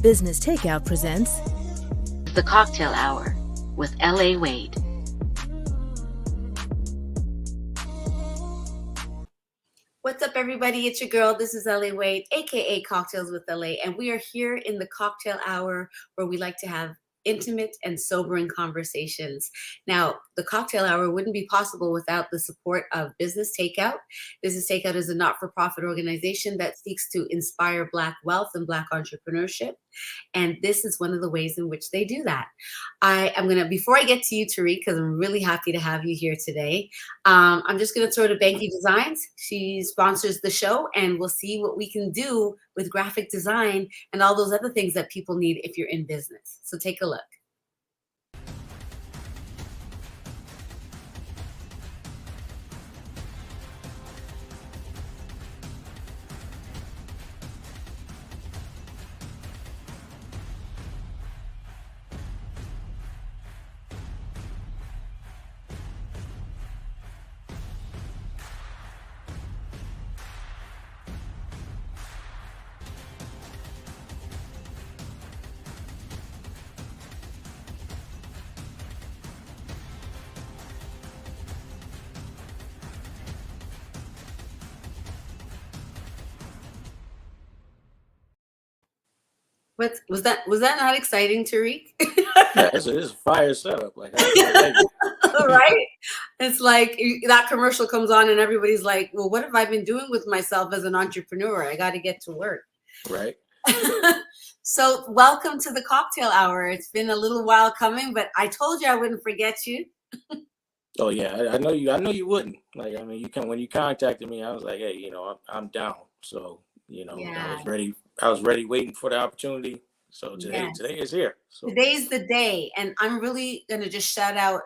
Business Takeout presents The Cocktale Hour with L.A. Wade. What's up, everybody? It's your girl. This is L.A. Wade, aka Cocktails with L.A., and we are here in the Cocktale Hour where we like to have intimate and sobering conversations. Now, the Cocktale Hour wouldn't be possible without the support of Business Takeout. Business Takeout is a not-for-profit organization that seeks to inspire Black wealth and Black entrepreneurship. And this is one of the ways in which they do that. Before I get to you, Tariq, because I'm really happy to have you here today, I'm just going to throw to Banky Designs. She sponsors the show, and we'll see what we can do with graphic design and all those other things that people need if you're in business. So take a look. Was that not exciting, Tariq? Yeah, it's a fire setup. Like, right? It's like that commercial comes on and everybody's like, well, what have I been doing with myself as an entrepreneur? I got to get to work. Right. So welcome to the Cocktail Hour. It's been a little while coming, but I told you I wouldn't forget you. Oh yeah, I know you. I know you wouldn't. Like, I mean, when you contacted me, I was like, hey, I'm down. So, Yeah. I was ready, waiting for the opportunity. So today is here. So Today's the day, and I'm really gonna just shout out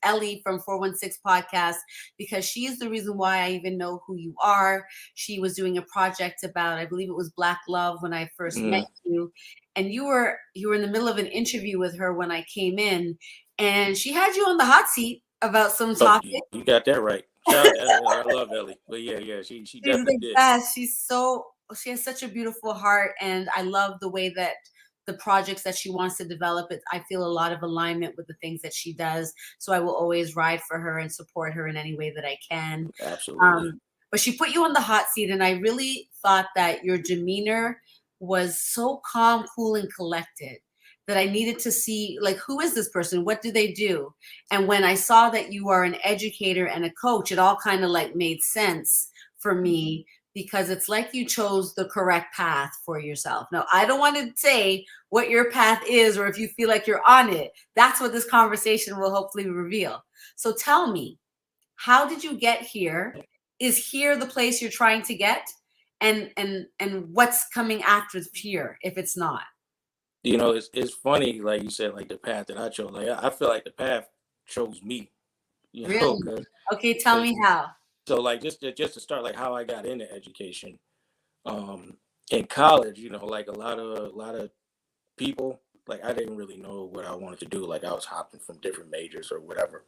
Ellie from 416 Podcast, because she is the reason why I even know who you are. She was doing a project about, I believe it was Black Love, when I first met you, and you were in the middle of an interview with her when I came in, and she had you on the hot seat about some topic. You got that right. I love Ellie, but yeah, she definitely did. Best. She has such a beautiful heart, and I love the way that the projects that she wants to develop. I feel a lot of alignment with the things that she does, so I will always ride for her and support her in any way that I can. Absolutely. But she put you on the hot seat, and I really thought that your demeanor was so calm, cool, and collected that I needed to see, like, who is this person? What do they do? And when I saw that you are an educator and a coach, it all kind of like made sense for me, because it's like you chose the correct path for yourself. Now, I don't want to say what your path is or if you feel like you're on it. That's what this conversation will hopefully reveal. So tell me, how did you get here? Is here the place you're trying to get? And what's coming after here if it's not? It's funny, like you said, like the path that I chose. Like, I feel like the path chose me. Really? Okay, tell me how. So, like, just to start, like, how I got into education, in college, like a lot of people, like, I didn't really know what I wanted to do. Like, I was hopping from different majors or whatever.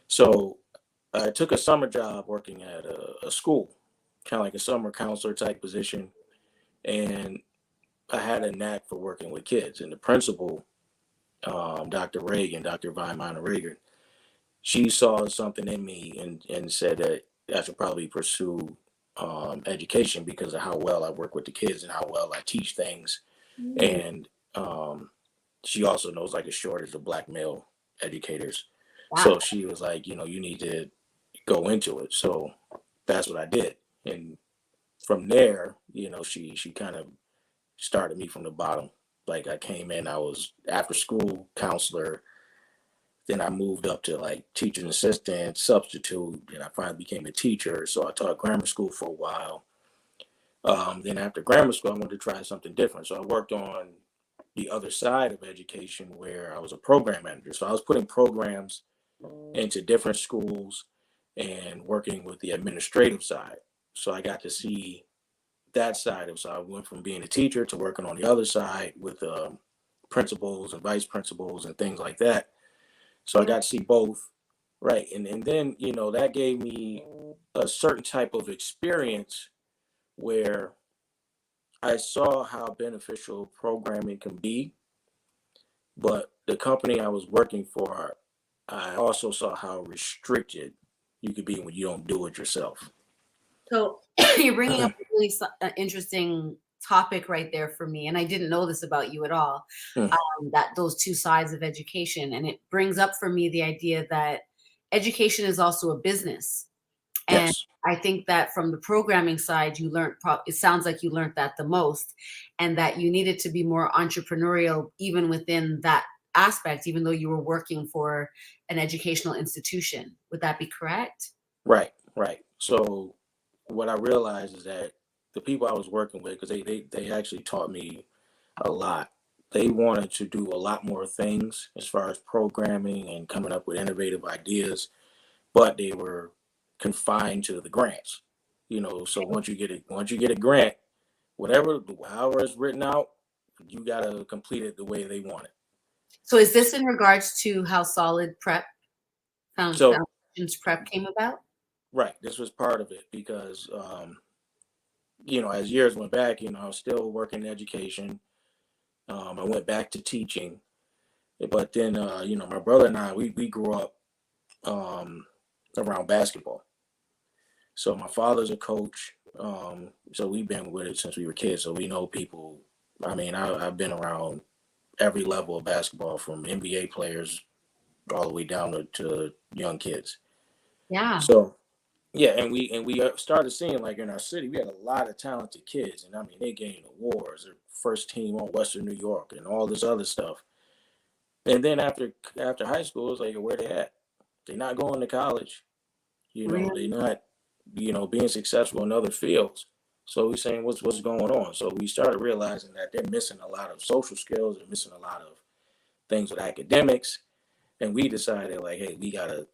So I took a summer job working at a school, kind of like a summer counselor type position, and I had a knack for working with kids. And the principal, Dr. Vimana Reagan, she saw something in me and said that I should probably pursue education because of how well I work with the kids and how well I teach things. And she also knows, like, a shortage of Black male educators. Wow. So she was like, you need to go into it. So that's what I did. And from there, she kind of started me from the bottom. Like, I came in, I was after school counselor. Then I moved up to, like, teaching assistant, substitute, and I finally became a teacher. So I taught grammar school for a while. Then after grammar school, I wanted to try something different. So I worked on the other side of education, where I was a program manager. So I was putting programs into different schools and working with the administrative side. So I got to see that side of. So I went from being a teacher to working on the other side with principals and vice principals and things like that. So I got to see both, right? And then, that gave me a certain type of experience where I saw how beneficial programming can be, but the company I was working for, I also saw how restricted you could be when you don't do it yourself. So you're bringing up a really interesting topic right there for me, and I didn't know this about you at all. Hmm. That those two sides of education, and it brings up for me the idea that education is also a business. And Yes. I think that from the programming side, you learned, it sounds like you learned that the most, and that you needed to be more entrepreneurial even within that aspect, even though you were working for an educational institution. Would that be correct? Right. Right. So what I realized is that the people I was working with, because they actually taught me a lot. They wanted to do a lot more things as far as programming and coming up with innovative ideas, but they were confined to the grants. So once you get a grant, whatever however it's written out, you gotta complete it the way they want it. So is this in regards to how solid prep So foundations prep came about? right, this was part of it because as years went back, I was still working in education. I went back to teaching, but then my brother and we grew up around basketball. So my father's a coach. So we've been with it since we were kids. So we know people. I mean, I've been around every level of basketball, from NBA players all the way down to young kids. Yeah. So yeah, and we started seeing, like, in our city, we had a lot of talented kids, and I mean, they gained awards, their first team on Western New York, and all this other stuff. And then after high school, it's like, where they at? They're not going to college. They're Really? not, being successful in other fields. So we're saying, what's going on? So we started realizing that they're missing a lot of social skills, they're missing a lot of things with academics, and we decided, like, hey, we gotta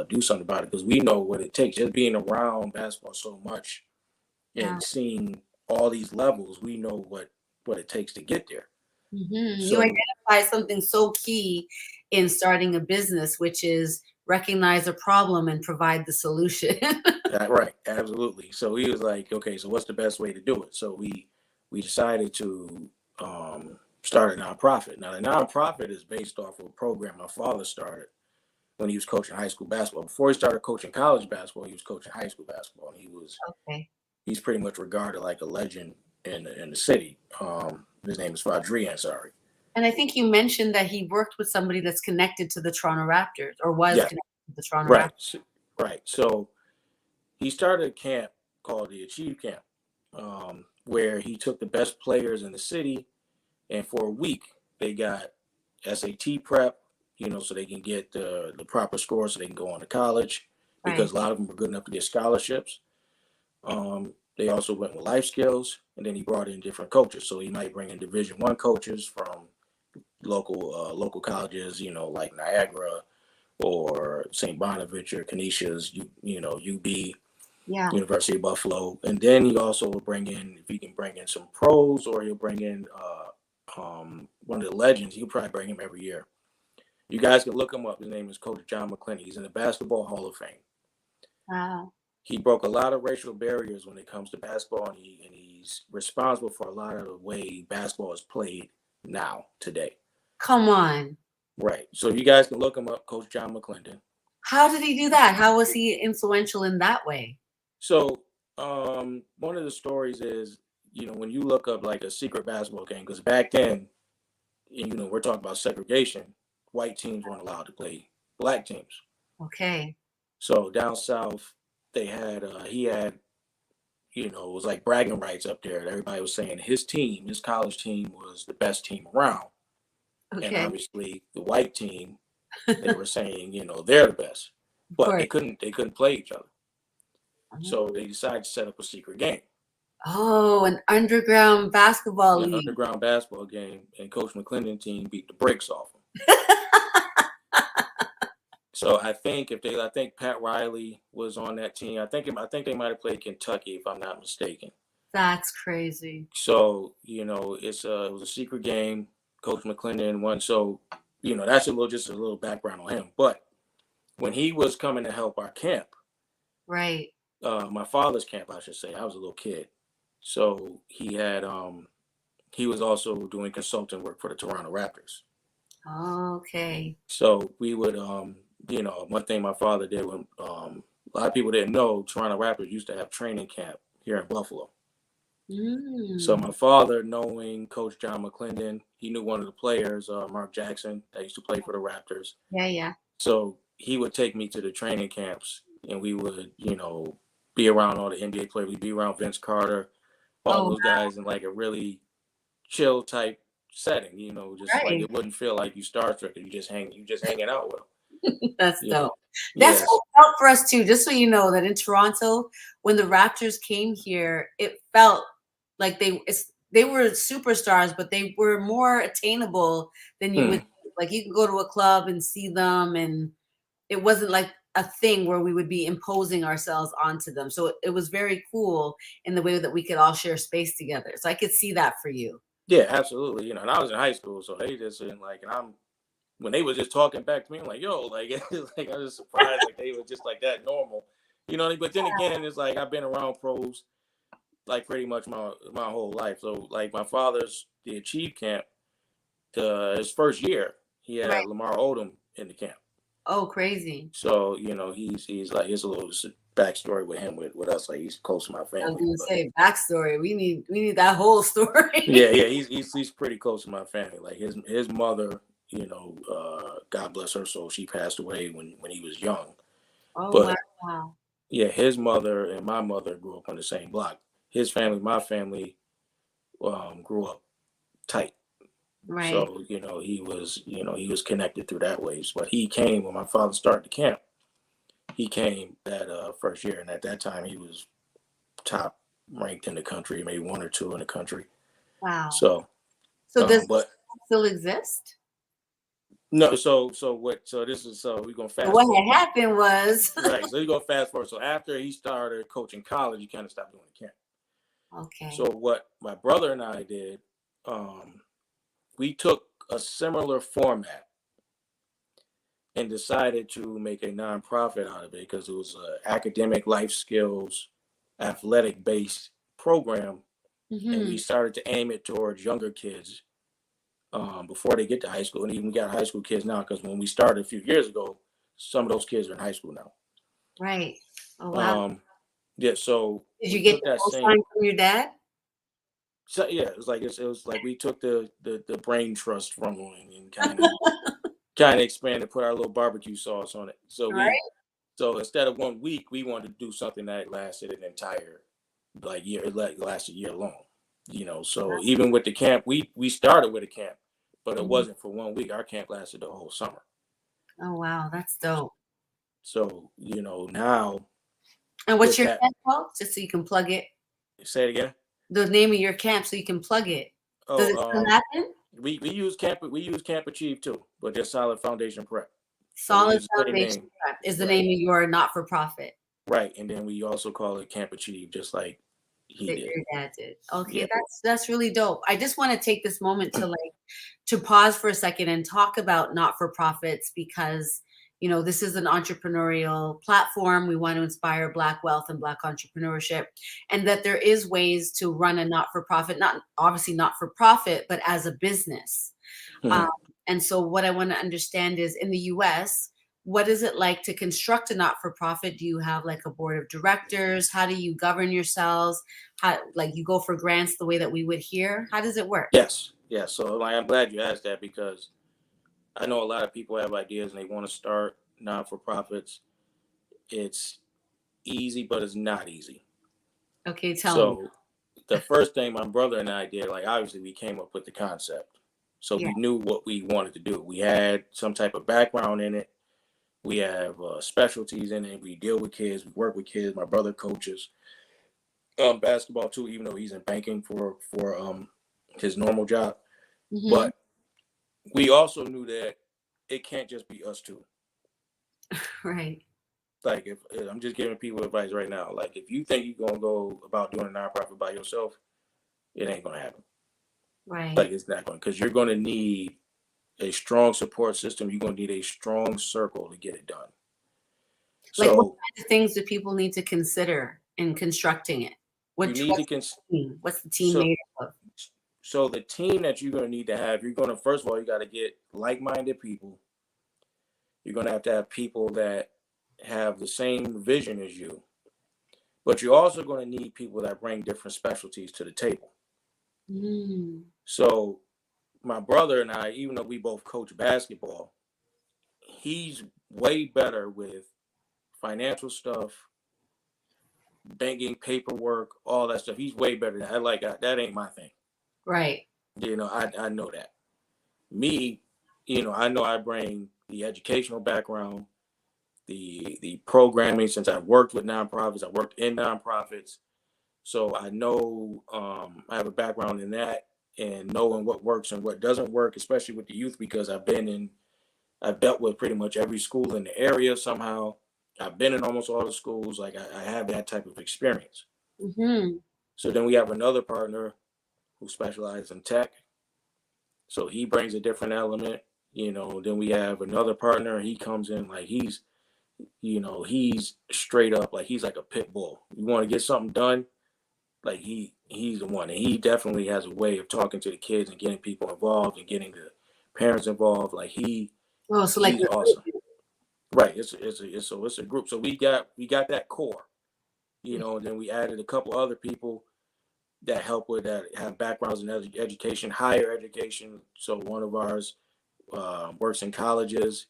do something about it, because we know what it takes. Just being around basketball so much Yeah. and seeing all these levels, we know what it takes to get there. You So identify something so key in starting a business, which is recognize a problem and provide the solution. right, absolutely. So he was like, okay, so what's the best way to do it? So we decided to start a nonprofit. Now the nonprofit is based off of a program my father started when he was coaching high school basketball. Before he started coaching college basketball, he was coaching high school basketball, and Okay. he's pretty much regarded like a legend in the city. His name is Tariq Ansari. And I think you mentioned that he worked with somebody that's connected to the Toronto Raptors, or was Yeah, connected to the Toronto right, Raptors. right. So he started a camp called the Achieve Camp, where he took the best players in the city, and for a week they got SAT prep, so they can get the proper scores so they can go on to college, because Right. a lot of them were good enough to get scholarships. They also went with life skills, and then he brought in different coaches. So he might bring in Division I coaches from local colleges, like Niagara or St. Bonaventure, Canisius, UB, Yeah. University of Buffalo. And then he also will bring in, if he can bring in some pros, or he'll bring in one of the legends. He'll probably bring him every year. You guys can look him up. His name is Coach John McClintock. He's in the Basketball Hall of Fame. Wow. He broke a lot of racial barriers when it comes to basketball, and he's responsible for a lot of the way basketball is played now, today. Come on. Right. So you guys can look him up, Coach John McClintock. How did he do that? How was he influential in that way? So one of the stories is, when you look up like a secret basketball game, because back then, we're talking about segregation, white teams weren't allowed to play black teams. Okay. So down south, they had he had, it was like bragging rights up there. Everybody was saying his college team, was the best team around. And Okay. obviously the white team, they were saying, they're the best. Of But course. they couldn't play each other. So they decided to set up a secret game. Oh, an underground basketball An league. underground basketball game, and Coach McClintock team beat the brakes off them. So I think Pat Riley was on that team. I think they might have played Kentucky, if I'm not mistaken. That's crazy. So it was a secret game. Coach McClintock won. So that's just a little background on him. But when he was coming to help our camp, Right. my father's camp, I should say, I was a little kid. So he was also doing consulting work for the Toronto Raptors. Okay. So we would one thing my father did when a lot of people didn't know, Toronto Raptors used to have training camp here in Buffalo. So my father, knowing Coach John McClendon, he knew one of the players, Mark Jackson, that used to play for the Raptors. Yeah. So he would take me to the training camps, and we would, be around all the NBA players. We'd be around Vince Carter, all those guys, in like a really chill type setting. Just like it wouldn't feel like you starstruck. You just hanging out with them. That's dope. Yes. That's what felt for us too. Just so you know that in Toronto, when the Raptors came here, it felt like they were superstars, but they were more attainable than you would. Like you could go to a club and see them, and it wasn't like a thing where we would be imposing ourselves onto them. So it was very cool in the way that we could all share space together. So I could see that for you. Yeah, absolutely. And I was in high school, so they just when they were just talking back to me, I'm like, yo, like, like I was surprised, like they were just like that normal, But then again, it's like I've been around pros like pretty much my whole life. So like my father's the Achieve camp, his first year, he had Lamar Odom in the camp. Oh, crazy! So he's like, here's a little backstory with him with us. Like he's close to my family. I was gonna say backstory. We need that whole story. Yeah. He's pretty close to my family. Like his mother. God bless her soul. She passed away when he was young. Oh, but, wow. Yeah, his mother and my mother grew up on the same block. His family, my family, grew up tight. Right. So he was connected through that ways. But he came when my father started the camp. He came that first year, and at that time he was top ranked in the country, maybe one or two in the country. Wow. So does it still exist? No, so we're gonna fast. What had happened was right. So you're gonna fast forward. So after he started coaching college, he kind of stopped doing the camp. Okay. So what my brother and I did, we took a similar format and decided to make a nonprofit out of it because it was an academic life skills, athletic based program, and we started to aim it towards younger kids. Before they get to high school, and even we got high school kids now because when we started a few years ago, some of those kids are in high school now. Right. Oh wow. Yeah. So did you get that sign from your dad? So yeah, it was like we took the brain trust from him and kind of expanded, put our little barbecue sauce on it. So so instead of 1 week, we wanted to do something that lasted an entire year. It lasted a year long. So even with the camp, we started with a camp, but it wasn't for 1 week. Our camp lasted the whole summer. Oh wow, that's dope. So now. And what's your camp called? Just so you can plug it. Say it again. The name of your camp, so you can plug it. Does it still happen? We use Camp Achieve too, but just Solid Foundation Prep. Solid Foundation Prep is the name of your not-for-profit. Right, and then we also call it Camp Achieve, just like your dad did. Okay, that's really dope. I just want to take this moment to pause for a second and talk about not-for-profits because this is an entrepreneurial platform. We want to inspire Black wealth and Black entrepreneurship, and that there is ways to run a not-for-profit, not obviously not-for-profit, but as a business. And so what I want to understand is in the US, what is it like to construct a not-for-profit? Do you have like a board of directors? How do you govern yourselves? How you go for grants the way that we would here? How does it work? Yes. So I'm glad you asked that because I know a lot of people have ideas and they want to start non-for-profits. It's easy, but it's not easy. Okay, tell me. So the first thing my brother and I did, obviously we came up with the concept. So we knew what we wanted to do. We had some type of background in it. We have specialties in it. We deal with kids. We work with kids. My brother coaches basketball too, even though he's in banking for his normal job. But we also knew that it can't just be us two. Right. If I'm just giving people advice right now, if you think you're gonna go about doing a nonprofit by yourself, it ain't gonna happen. Right. It's not going, because you're gonna need a strong support system. You're gonna need a strong circle to get it done. What kinds of things do people need to consider in constructing it? You need to What's the team so made up of? so the team that you're going to need to have, you're going to first of all, you got to get like-minded people. You're going to have people that have the same vision as you, but you're also going to need people that bring different specialties to the table. So my brother and I, even though we both coach basketball, he's way better with financial stuff, banking, paperwork, all that stuff. He's way better than that ain't my thing. Right. I know that. Me, I know I bring the educational background, the programming, since I've worked with nonprofits, I worked in nonprofits. So I know I have a background in that and knowing what works and what doesn't work, especially with the youth, because I've dealt with pretty much every school in the area somehow. I've been in almost all the schools. Like I have that type of experience. So then we have another partner who specializes in tech. So he brings a different element. Then we have another partner. He comes in like he's straight up, like he's like a pit bull. You want to get something done, like he's the one. And he definitely has a way of talking to the kids and getting people involved and getting the parents involved. Like he's awesome. Right. It's a group. So we got that core, and then we added a couple other people that help with that, have backgrounds in education, higher education. So one of ours works in colleges.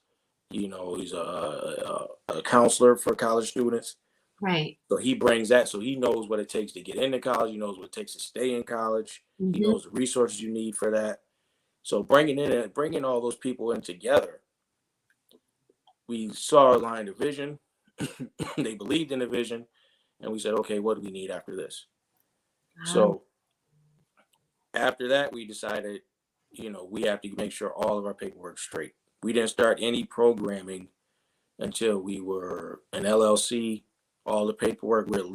He's a counselor for college students. Right. So he brings that. So he knows what it takes to get into college. He knows what it takes to stay in college. He knows the resources you need for that. So bringing all those people in together, we saw a line of vision. They believed in the vision, and we said, okay, what do we need after this? So after that, we decided, we have to make sure all of our paperwork's straight. We didn't start any programming until we were an LLC. All the paperwork, we're a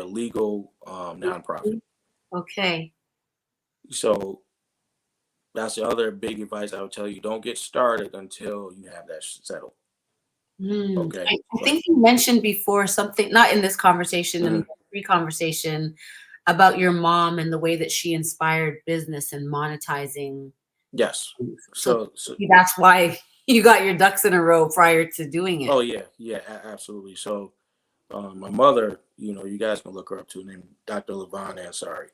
legal nonprofit. Okay. So that's the other big advice I would tell you. Don't get started until you have that settled. Okay. I think you mentioned before something, not in this conversation, in the pre-conversation, about your mom and the way that she inspired business and monetizing. Yes. So that's why you got your ducks in a row prior to doing it. Oh yeah, absolutely. So my mother, you guys can look her up too, named Dr. Tariq Ansari.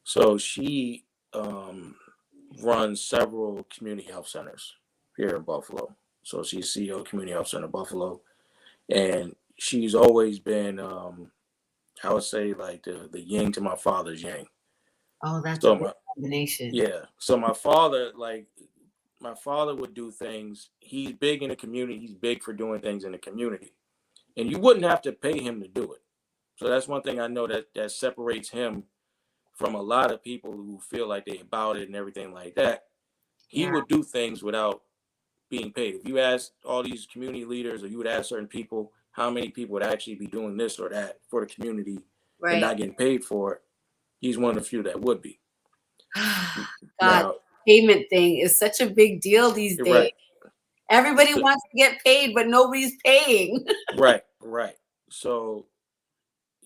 So she runs several community health centers here in Buffalo. So she's CEO of Community Health Center Buffalo, and she's always been, I would say, like the yin to my father's yang. Oh, that's a good combination. Yeah. So my father would do things. He's big in the community. He's big for doing things in the community, and you wouldn't have to pay him to do it. So that's one thing I know that separates him from a lot of people who feel like they about it and everything like that. He would do things without being paid. If you ask all these community leaders, or you would ask certain people how many people would actually be doing this or that for the community and not getting paid for it, he's one of the few that would be. God, payment thing is such a big deal these days. Right. Everybody wants to get paid, but nobody's paying. Right. So,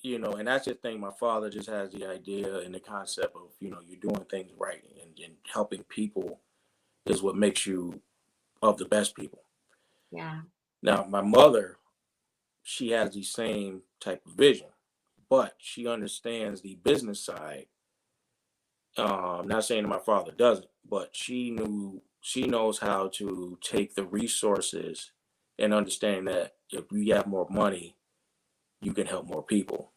and that's the thing. My father just has the idea and the concept of, you're doing things right and helping people is what makes you of the best people. Yeah. Now, my mother, she has the same type of vision, but she understands the business side. Not saying that my father doesn't, but she knows how to take the resources and understand that if you have more money, you can help more people.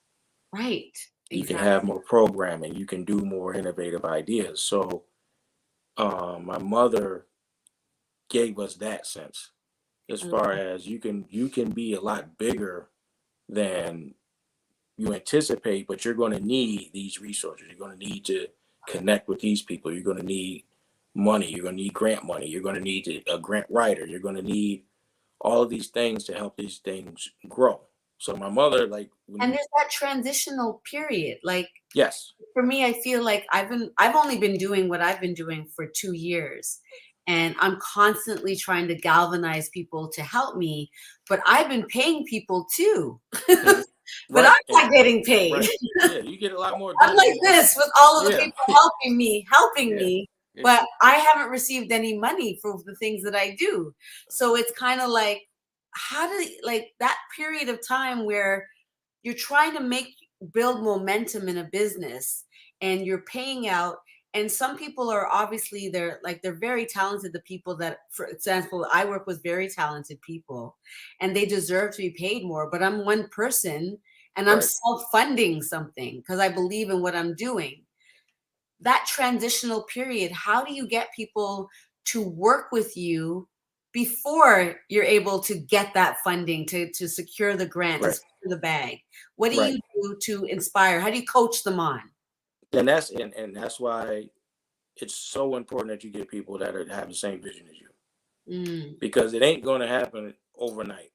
Right. You can have more programming. You can do more innovative ideas. So my mother gave us that sense, as far as you can be a lot bigger than you anticipate, but you're going to need these resources. You're going to need to connect with these people. You're going to need money. You're going to need grant money. You're going to need a grant writer. You're going to need all of these things to help these things grow. So my mother, and there's that transitional period. Yes, for me, I feel like I've only been doing what I've been doing for 2 years, and I'm constantly trying to galvanize people to help me, but I've been paying people too. but Right. I'm not getting paid. Right. Yeah, you get a lot more I'm done. like this with all of the Yeah. people helping me, but I haven't received any money for the things that I do. So it's kind of like, like that period of time where you're trying to build momentum in a business and you're paying out. And some people are obviously they're very talented. The people that, for example, I work with very talented people and they deserve to be paid more, but I'm one person and I'm Right. self-funding something because I believe in what I'm doing. That transitional period, how do you get people to work with you before you're able to get that funding to secure the grant, to Right. secure the bag? What do Right. you do to inspire? How do you coach them on? And that's why it's so important that you get people that have the same vision as you, because it ain't going to happen overnight.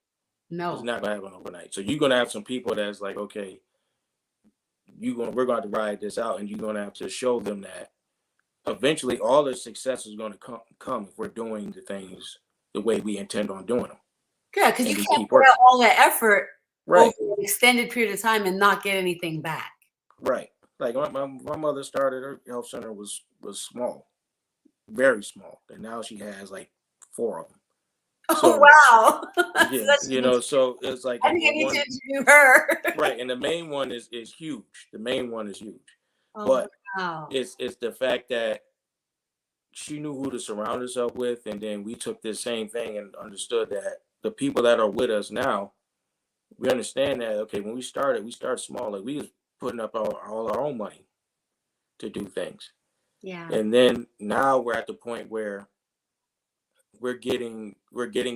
No. It's not going to happen overnight. So you're going to have some people that's like, okay, we're going to ride this out, and you're going to have to show them that eventually all the success is going to come if we're doing the things the way we intend on doing them. Yeah, because you can't put out all that effort over an extended period of time and not get anything back. Right. Like my mother started her health center was small, very small, and now she has like 4 of them. So, oh wow! Yeah, so it's like I think I need to interview her. Right, and the main one is huge. The main one is huge, but wow. It's the fact that she knew who to surround herself with, and then we took this same thing and understood that the people that are with us now, we understand that, okay, when we started small. Like, we was putting up all our own money to do things. Yeah. And then now we're at the point where we're getting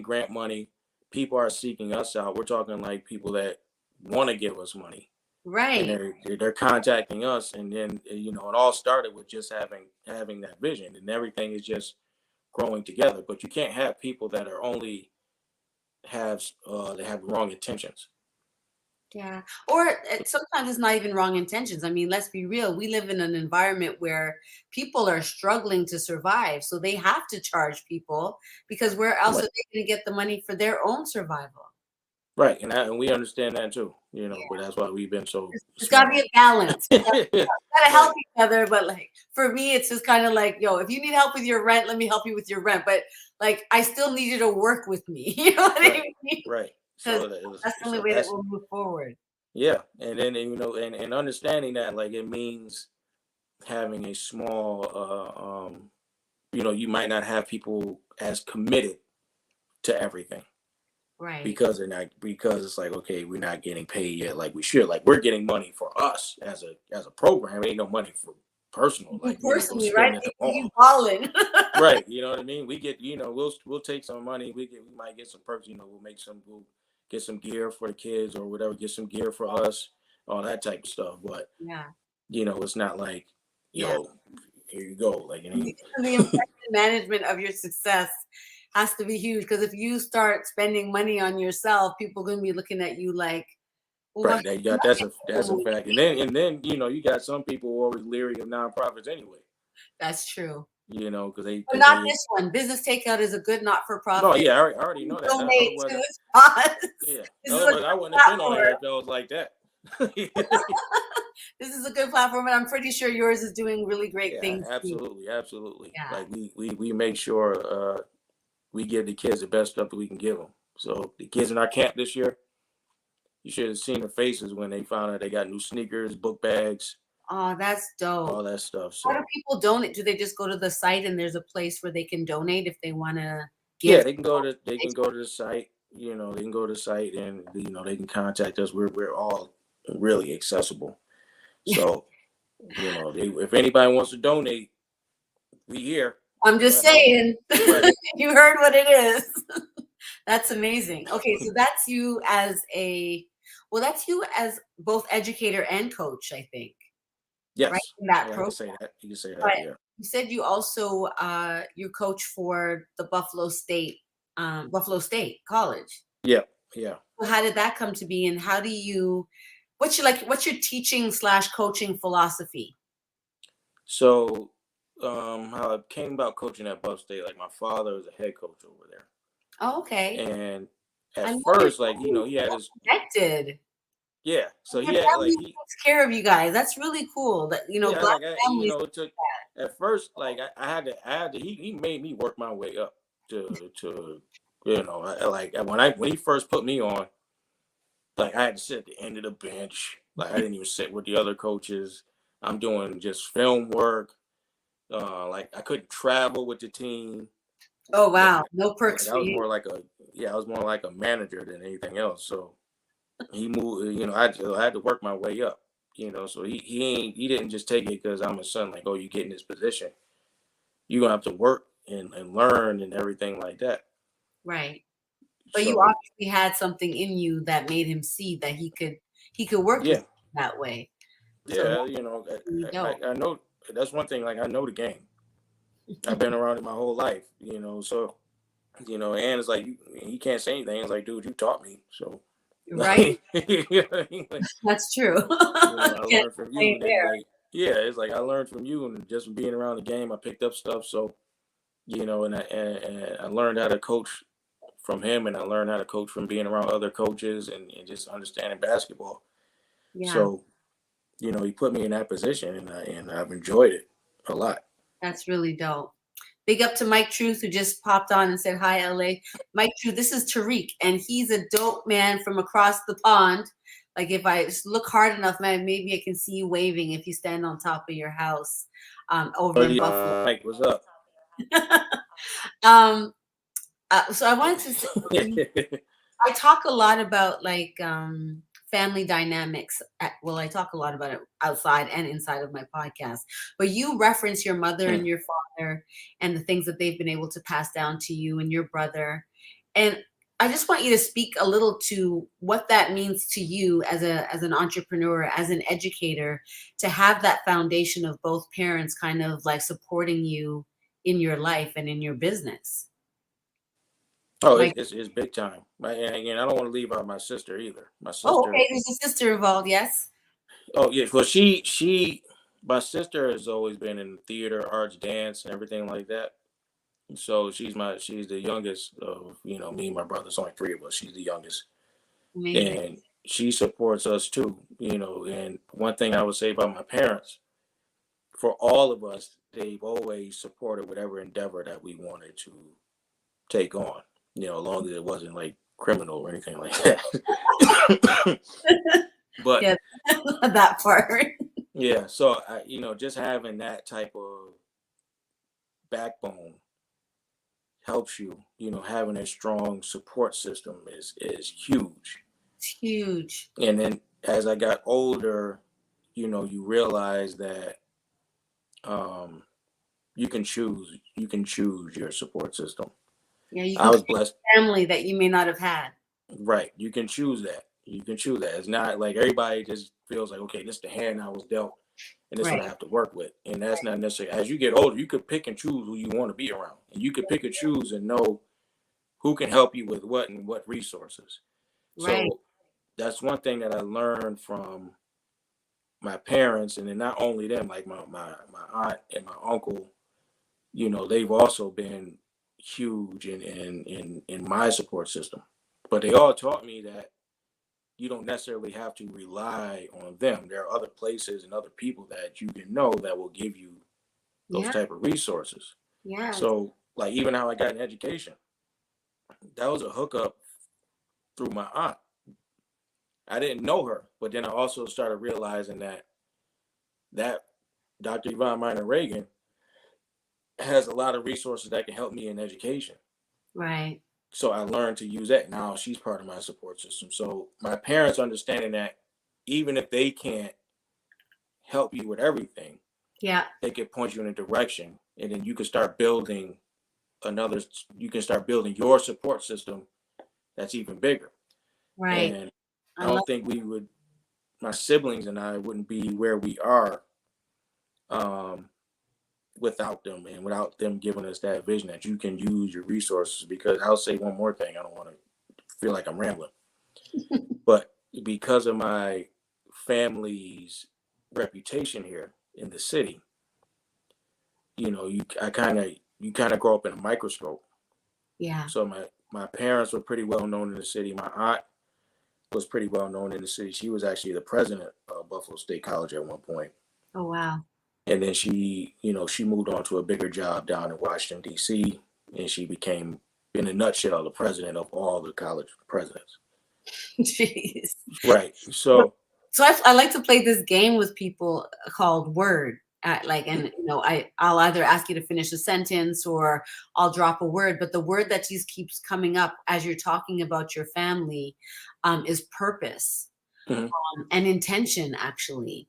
grant money. People are seeking us out. We're talking like people that want to give us money. Right. And they're contacting us, and then it all started with just having that vision, and everything is just growing together. But you can't have people that are only they have wrong intentions. Yeah. Or sometimes it's not even wrong intentions. I mean, let's be real. We live in an environment where people are struggling to survive. So they have to charge people because where else are they going to get the money for their own survival? Right. And we understand that too, but that's why we've been so. It's got to be a balance. Got to help each other. But like, for me, it's just kind of like, yo, if you need help with your rent, let me help you with your rent. But like, I still need you to work with me. You know what I mean? Right. So that's the only way that we'll move forward. Yeah. And then, and understanding that, like, it means having a small, you might not have people as committed to everything. Right. Because it's like, okay, we're not getting paid yet like we should. Like, we're getting money for us as a program. Ain't no money for personal. Like, personally, right? You balling. Right. You know what I mean? We get, we'll take some money. We might get some perks, we'll get some gear for the kids or whatever, get some gear for us, all that type of stuff. But yeah, it's not like, here you go. Like, the impression management of your success has to be huge, because if you start spending money on yourself, people are going to be looking at you like, well, right. That's a fact. And then you got some people who are always leery of nonprofits anyway. That's true. Because but not this one. Business Takeout is a good not-for-profit. No, yeah, I already know that. Donate to this cause. Yeah, I wouldn't have been on there if it was like that. This is a good platform, and I'm pretty sure yours is doing really great things. Absolutely. Yeah. Like, we make sure we give the kids the best stuff that we can give them. So the kids in our camp this year, you should have seen their faces when they found out they got new sneakers, book bags. Oh, that's dope. All that stuff. So, how do people donate? Do they just go to the site and there's a place where they can donate if they want to give? Yeah, they can go to the site. They can go to the site, and they can contact us. We're all really accessible. So, if anybody wants to donate, we here. I'm just saying. Right. You heard what it is. That's amazing. Okay, so that's you as both educator and coach, I think. Yes. Right? In that program. You can say that. But yeah. You said you also you coach for the Buffalo State College. Yeah. So how did that come to be, and how do you? What's your teaching / coaching philosophy? So, how it came about coaching at Buff State, like, my father was a head coach over there. Oh, okay. And at first, like, he had his connected. Yeah. So Your yeah, family like takes care of you guys. That's really cool. That yeah, Black like families. it took at first, like I had to, he made me work my way up to, like when he first put me on, like I had to sit at the end of the bench. Like I didn't even sit with the other coaches. I'm doing just film work. Like I couldn't travel with the team. Oh Like, wow, no perks I for was you. more like I was more like a manager than anything else. So he moved, I had to work my way up, so he didn't just take it because I'm a son, like, oh, you get in this position. You're gonna have to work and learn and everything like that. Right. But you So obviously had something in you that made him see that he could work with yeah, you that way. So yeah, that's really dope. I know that's one thing, like I know the game. I've been around it my whole life, so and it's like he can't say anything. It's like, dude, you taught me. So Right? like, you know what I mean? Like, That's true. I Can't learned from you, say and then there. like, yeah, it's like I learned from you, and just from being around the game, I picked up stuff. So and I learned how to coach from him, and I learned how to coach from being around other coaches and just understanding basketball. Yeah, So he put me in that position, and I've enjoyed it a lot. that's really dope. Big up to Mike Truth, who just popped on and said hi, LA. Mike Truth, this is Tariq, and he's a dope man from across the pond. Like if I just look hard enough, man, maybe I can see you waving if you stand on top of your house over Oh in yeah, Buffalo. Mike, what's up? um, so I wanted to say, I talk a lot about like family dynamics. Well, I talk a lot about it outside and inside of my podcast. But you reference your mother and your father and the things that they've been able to pass down to you and your brother. And I just want you to speak a little to what that means to you as an entrepreneur, as an educator, to have that foundation of both parents kind of like supporting you in your life and in your business. Oh, Like, it's big time. And again, I don't want to leave out my sister either. My oh, sister. okay, there's a sister involved, yes. Oh yeah, well my sister has always been in theater, arts, dance, and everything like that. So she's the youngest of me and my brother. There's only three of us. She's the youngest, Amazing. and she supports us too. And one thing I would say about my parents, for all of us, they've always supported whatever endeavor that we wanted to take on. As long as it wasn't like criminal or anything like that. But Yeah, that part. yeah, so just having that type of backbone helps you. Having a strong support system is huge. It's huge. And then as I got older, you realize that um, you can choose your support system. Yeah, you I can was create blessed. a family that you may not have had. Right. You can choose that. You can choose that. It's not like everybody just feels like, okay, this is the hand I was dealt, and this is Right. what I have to work with. And that's not necessarily. As you get older, you could pick and choose who you want to be around, and you could pick and choose and know who can help you with what and what resources. Right. So that's one thing that I learned from my parents, and then not only them, like my aunt and my uncle. They've also been huge in my support system. But they all taught me that you don't necessarily have to rely on them. There are other places and other people that you can know that will give you those Yeah. type of resources. Yeah. So like even how I got an education, that was a hookup through my aunt. I didn't know her, but then I also started realizing that Dr. Yvonne Minor Reagan has a lot of resources that can help me in education. Right. So I learned to use that. Now she's part of my support system. So my parents understanding that even if they can't help you with everything, Yeah. they can point you in a direction, and then you can start building another. You can start building your support system that's even bigger. Right. And I I love. don't think we would. My siblings and I wouldn't be where we are um, without them, and without them giving us that vision that you can use your resources. Because I'll say one more thing. I don't want to feel like I'm rambling, but because of my family's reputation here in the city, you kind of grow up in a microscope. Yeah. So my parents were pretty well known in the city. My aunt was pretty well known in the city. She was actually the president of Buffalo State College at one point. Oh, wow. And then she moved on to a bigger job down in Washington, D.C., and she became, in a nutshell, the president of all the college presidents. Jeez. Right. So I like to play this game with people called Word. I'll either ask you to finish a sentence or I'll drop a word, but the word that just keeps coming up as you're talking about your family is purpose and intention, actually.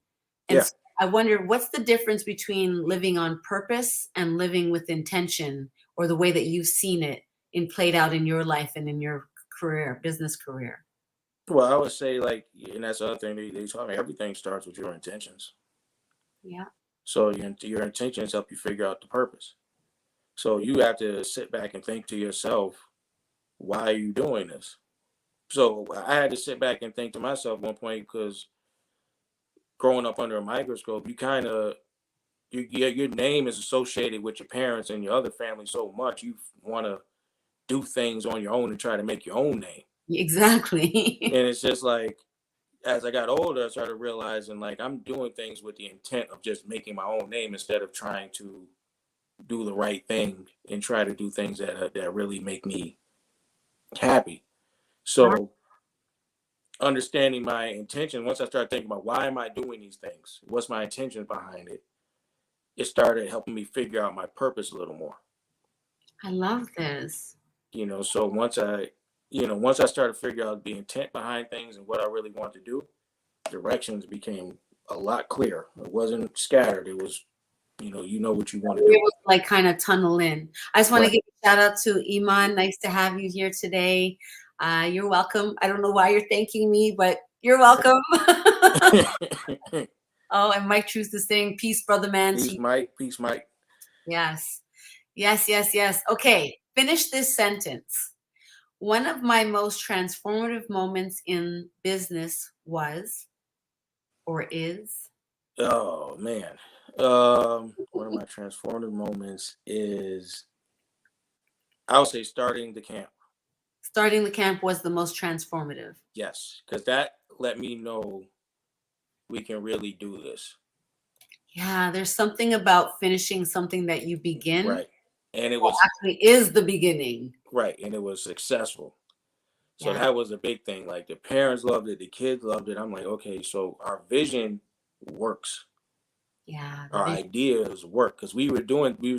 And so I wonder, what's the difference between living on purpose and living with intention, or the way that you've seen it played out in your life and in your career, business career? Well, I would say, and that's the other thing they taught me, everything starts with your intentions. Yeah. So your intentions help you figure out the purpose. So you have to sit back and think to yourself, why are you doing this? So I had to sit back and think to myself at one point, because growing up under a microscope, you kind of, your name is associated with your parents and your other family so much, you want to do things on your own and try to make your own name. Exactly. And it's just like, as I got older, I started realizing, I'm doing things with the intent of just making my own name instead of trying to do the right thing and try to do things that really make me happy. So understanding my intention, once I started thinking about why am I doing these things? What's my intention behind it? It started helping me figure out my purpose a little more. I love this. So once I started figuring out the intent behind things and what I really wanted to do, directions became a lot clearer. It wasn't scattered. It was, you know what you want to do. It was kind of tunnel in. I just want to give a shout out to Iman. Nice to have you here today. You're welcome. I don't know why you're thanking me, but you're welcome. Oh, and Mike Truth is saying, peace, brother man. Peace, Mike. Peace, Mike. Yes. Okay, finish this sentence. One of my most transformative moments in business was, or is? Oh, man. One of my transformative moments is, I would say, starting the camp. Starting the camp was the most transformative. Yes, because that let me know we can really do this. Yeah, there's something about finishing something that you begin. Right. And it was actually is the beginning. Right. And it was successful. So that was a big thing. Like, the parents loved it, the kids loved it. I'm like, okay, so our vision works. Yeah. Our ideas work, because we were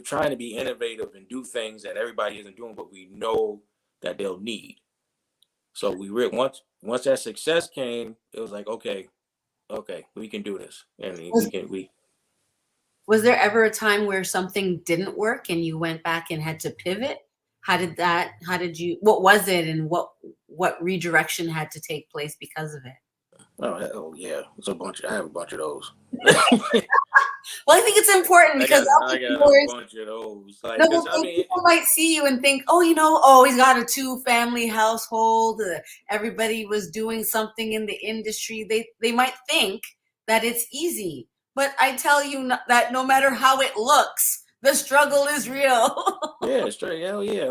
trying to be innovative and do things that everybody isn't doing, but we know that they'll need. So once that success came, it was like, okay, we can do this. And was there ever a time where something didn't work and you went back and had to pivot? What was it, and what redirection had to take place because of it? Oh yeah, I have a bunch of those. Well, I think it's important because I got a bunch of those. People might see you and think, oh, he's got a 2-family household. Everybody was doing something in the industry. They might think that it's easy, but I tell you that no matter how it looks, the struggle is real. Yeah, straight. Hell yeah.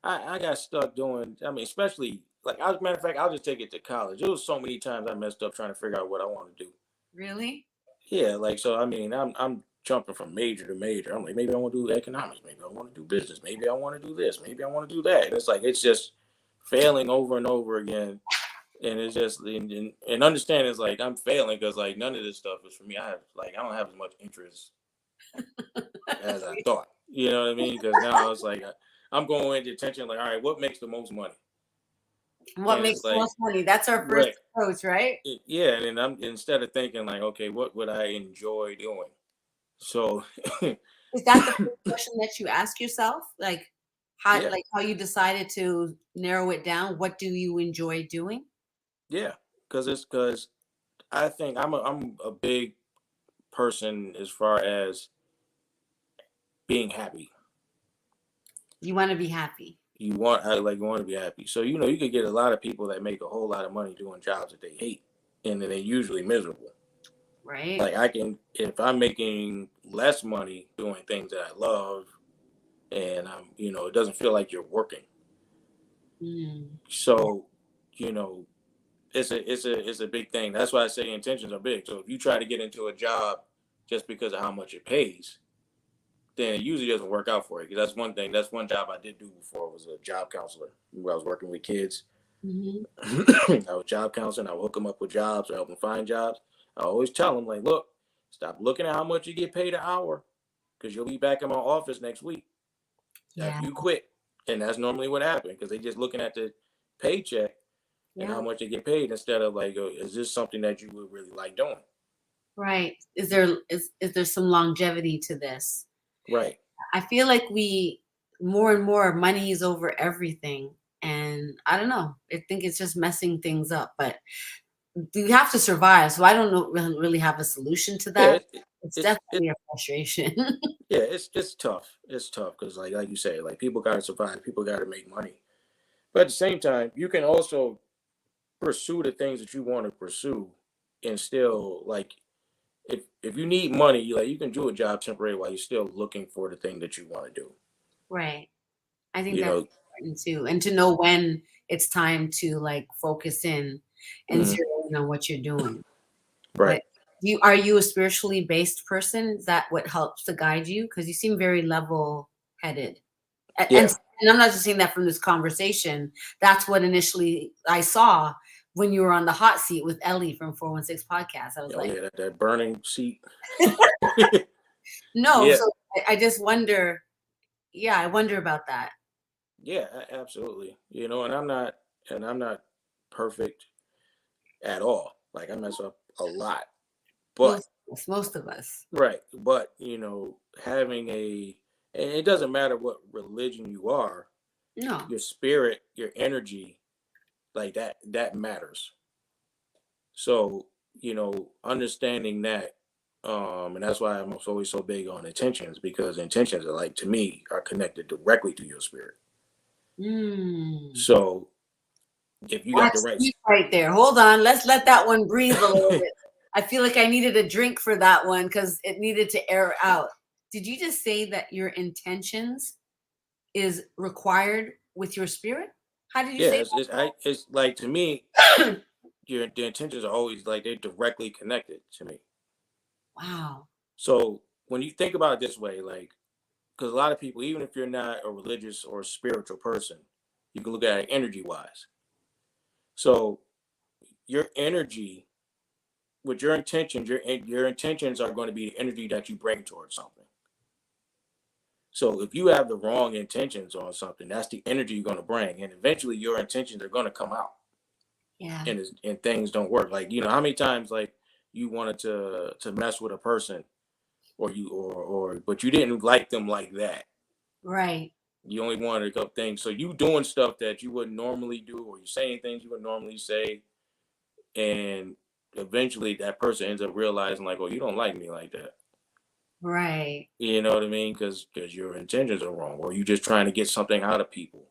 I got stuck doing. Especially as a matter of fact, I'll just take it to college. It was so many times I messed up trying to figure out what I want to do. Really? Yeah, I'm jumping from major to major. I'm like, maybe I want to do economics, maybe I want to do business, maybe I want to do this, maybe I want to do that. And it's just failing over and over again. And it's just and understanding is I'm failing because none of this stuff is for me. I don't have as much interest as I thought. You know what I mean? Because now it's I'm going into attention all right, what makes the most money? What makes the most money? That's our first approach, right? Yeah, and I'm instead of thinking okay, what would I enjoy doing? So is that the first question that you ask yourself? How you decided to narrow it down? What do you enjoy doing? Yeah, because I think I'm a big person as far as being happy. You want to be happy. You want to be happy. So you could get a lot of people that make a whole lot of money doing jobs that they hate, and they're usually miserable. Right. If I'm making less money doing things that I love, and it doesn't feel like you're working. Mm. So, it's a big thing. That's why I say intentions are big. So if you try to get into a job just because of how much it pays, then it usually doesn't work out for you. Because that's one thing. That's one job I did do before, was a job counselor, where I was working with kids. Mm-hmm. I was job counseling. I would hook them up with jobs or help them find jobs. I always tell them, like, look, stop looking at how much you get paid an hour, because you'll be back in my office next week Yeah. after you quit. And that's normally what happened, because they just looking at the paycheck and Yeah. how much they get paid, instead of like, oh, is this something that you would really like doing? Right. Is there some longevity to this? Right. I feel like we more and more money is over everything. And I don't know. I think it's just messing things up. But you have to survive. So I don't know, really have a solution to Yeah, that. It's definitely a frustration. yeah, it's tough. It's tough because like you say, like, people gotta survive, people gotta make money. But at the same time, you can also pursue the things that you want to pursue, and still, like, if you need money, you can do a job temporary while you're still looking for the thing that you want to do. Right. I think You that's know, important too. And to know when it's time to like focus in and mhm, zero in on what you're doing. right? But are you a spiritually based person? Is that what helps to guide you? Because you seem very level headed. And Yeah. I'm not just saying that from this conversation. That's what initially I saw when you were on the hot seat with Ellie from 416 Podcast. I was Oh like, yeah, that burning seat. no. Yeah. So I just wonder. Yeah, I wonder about that. Yeah, absolutely. And I'm not perfect at all. Like, I mess up a lot, but Most of us. right. But having and it doesn't matter what religion you are, No. your spirit, your energy, like that matters. So, understanding that, and that's why I'm always so big on intentions, because intentions are, like, to me, are connected directly to your spirit. Mm. So if you got the That's right, deep right there. Hold on. Let's let that one breathe a little bit. I feel like I needed a drink for that one because it needed to air out. Did you just say that your intentions is required with your spirit? How did you yeah, say it's like, to me, that? the intentions are always, like, they're directly connected to me. Wow. So when you think about it this way, like, because a lot of people, even if you're not a religious or spiritual person, you can look at it energy wise. So your energy, with your intentions, your intentions are going to be the energy that you bring towards something. So if you have the wrong intentions on something, that's the energy you're going to bring, and eventually your intentions are going to come out, Yeah. and things don't work. Like, how many times, like, you wanted to mess with a person, or but you didn't like them like that. Right. You only wanted a couple things. So you doing stuff that you wouldn't normally do, or you saying things you would normally say, and eventually that person ends up realizing, like, oh, you don't like me like that. Right. You know what I mean? Because your intentions are wrong, or you just trying to get something out of people,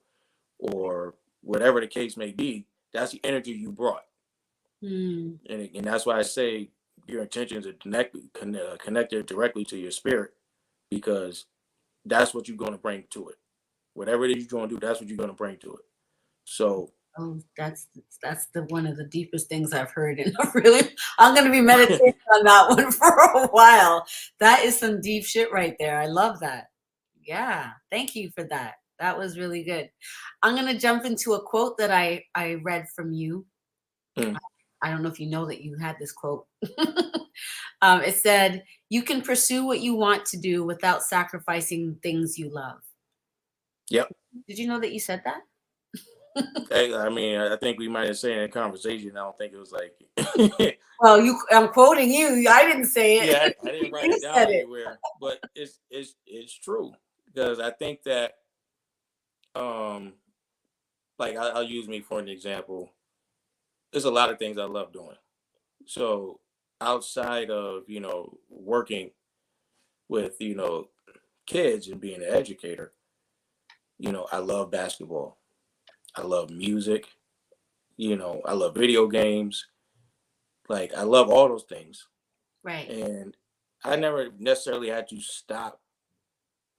or whatever the case may be. That's the energy you brought, Hmm. and that's why I say your intentions are connected directly to your spirit, because that's what you're going to bring to it. Whatever it is you're going to do, that's what you're going to bring to it. So Oh, that's the one of the deepest things I've heard, and I'm going to be meditating on that one for a while. That is some deep shit right there. I love that. Yeah, thank you for that. That was really good. I'm going to jump into a quote that I read from you. mm, I don't know if you know that you had this quote. It said, "You can pursue what you want to do without sacrificing things you love." yep. Did you know that you said that? I mean, I think we might have said in a conversation. I don't think it was like, Well, I'm quoting you. I didn't say it. yeah, I didn't write You it down said it. anywhere, but it's true, because I think that, um like, I'll use me for an example. There's a lot of things I love doing. So outside of working with kids and being an educator, I love basketball. I love music. I love video games. Like, I love all those things. Right. And I never necessarily had to stop